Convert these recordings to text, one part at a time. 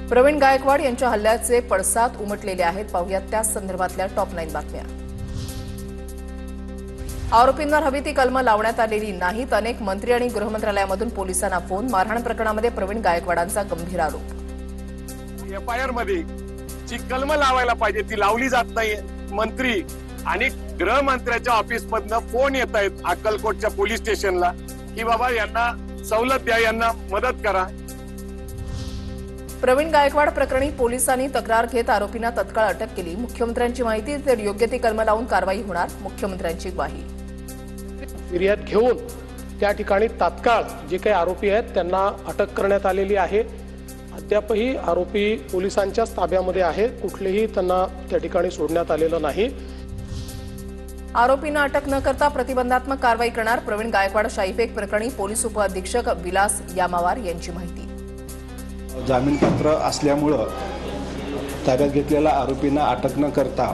प्रवीण गायकवाड यांच्या हल्ल्याचे पडसाद उमटलेले आहेत। पाहुयात त्या संदर्भातल्या टॉप 9 बातम्या। आरोपींवर हवी ती कलमं लावण्यात आलेली नाहीत। अनेक मंत्री आणि गृहमंत्रालयामधून पोलिसांना फोन। मारहाण प्रकरणामध्ये प्रवीण गायकवाडांचा गंभीर आरोप। एफआयआर मध्ये जी कलमं लावायला पाहिजे ती लावली जात नाही। मंत्री आणि गृहमंत्र्याच्या ऑफिस मधनं फोन येत आहेत अक्कलकोटच्या पोलीस स्टेशनला की बाबा यांना सवलत द्या, यांना मदत करा। प्रवीण गायकवाड प्रकरणी पोलिसांनी तक्रार घेत आरोपींना तत्काळ अटक केली। मुख्यमंत्र्यांची माहिती, तर योग्य ती कलमं लावून कारवाई होणार, मुख्यमंत्र्यांची ग्वाही। फिर्याद घेऊन त्या ठिकाणी तात्काळ जे काही आरोपी आहेत त्यांना अटक करण्यात आलेली आहे। अद्यापही आरोपी पोलिसांच्याच ताब्यामध्ये आहे, कुठलेही त्यांना त्या ठिकाणी सोडण्यात आलेलं नाही। आरोपींना अटक न करता प्रतिबंधात्मक कारवाई करणार। प्रवीण गायकवाड शाईफेक प्रकरणी पोलीस उपअधीक्षक विलास यामावार यांची माहिती। जामीनपात्र असल्यामुळे ताब्यात घेतलेल्या आरोपींना अटक न करता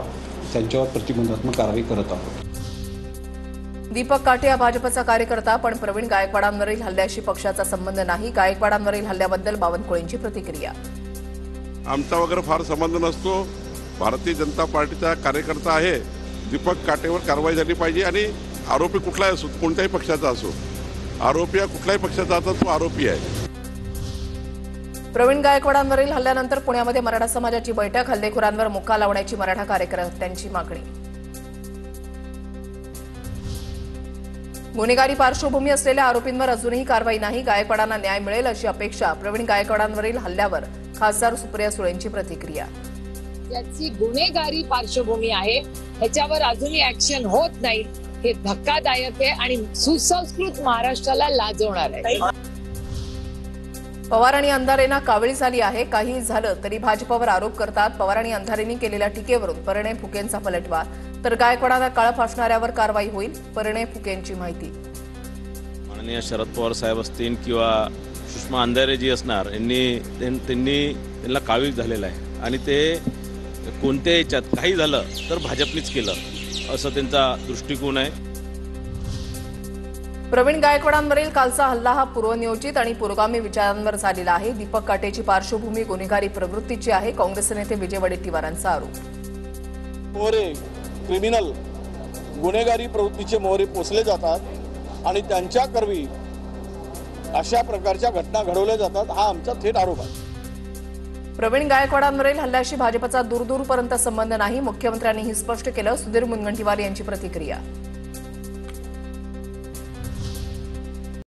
त्यांच्यावर प्रतिबंधात्मक कारवाई करत आहोत। दीपक काटे हा भाजपचा कार्यकर्ता, पण प्रवीण गायकवाडांवरील हल्ल्याशी पक्षाचा संबंध नाही। गायकवाडांवरील हल्ल्याबद्दल बावनकुळेंची प्रतिक्रिया। आमचा वगैरे फार संबंध नसतो। भारतीय जनता पार्टीचा कार्यकर्ता आहे। दीपक काटेवर कारवाई झाली पाहिजे आणि आरोपी कुठलाही असो, कोणत्याही पक्षाचा असो, आरोपी हा कुठल्याही पक्षाचा आता तो आरोपी आहे। प्रवीण गायकवाडांवरील हल्ल्यानंतर पुण्यामध्ये मराठा समाजाची बैठक। हल्लेखोरांवर मुक्का लावण्याची मराठा कार्यकर्त्यांची मागणी। गुन्हेगारी पार्श्वभूमी असलेल्या आरोपींवर अजूनही कारवाई नाही। गायकवाडांना न्याय मिळेल अशी अपेक्षा। प्रवीण गायकवाडांवरील हल्ल्यावर खासदार सुप्रिया सुळेंची प्रतिक्रिया। ज्याची गुन्हेगारी पार्श्वभूमी आहे ह्याच्यावर अजूनही ऍक्शन होत नाही, हे धक्कादायक आहे आणि सुसंस्कृत महाराष्ट्राला लाजवणार आहे। पवार आणि अंधारेंना कावेळी झाली आहे। काही झालं तरी भाजपवर आरोप करतात। पवार आणि अंधारेंनी केलेल्या टीकेवरून परिणय फुकेंचा पलटवार, तर गायकवाडांना काळ फासणाऱ्यावर कारवाई होईल, परिणय फुकेंची माहिती। माननीय शरद पवार साहेब असतील किंवा सुषमा अंधारे जी असणार, त्यांना कावीळ झालेला आहे आणि ते कोणत्या याच्यात काही झालं तर भाजपनीच केलं असं त्यांचा दृष्टिकोन आहे। प्रवीण गायकवाडांवरील कालचा हल्ला हा पूर्वनियोजित आणि पुरोगामी विचारांवर झालेला आहे। दीपक काटेची पार्श्वभूमी गुन्हेगारी प्रवृत्तीची आहे। काँग्रेस नेते विजय वडेट्टीवारांचा आरोप। मोहरे क्रिमिनल गुन्हेगारी प्रवृत्तीचे मोहरे पोचले जातात आणि त्यांच्या करवी अशा प्रकारच्या घटना घडवल्या जातात, हा आमचा थेट आरोप आहे। प्रवीण गायकवाडांवरील हल्ल्याशी भाजपचा दूरदूरपर्यंत संबंध नाही, मुख्यमंत्र्यांनीही स्पष्ट केलं। सुधीर मुनगंटीवार यांची प्रतिक्रिया।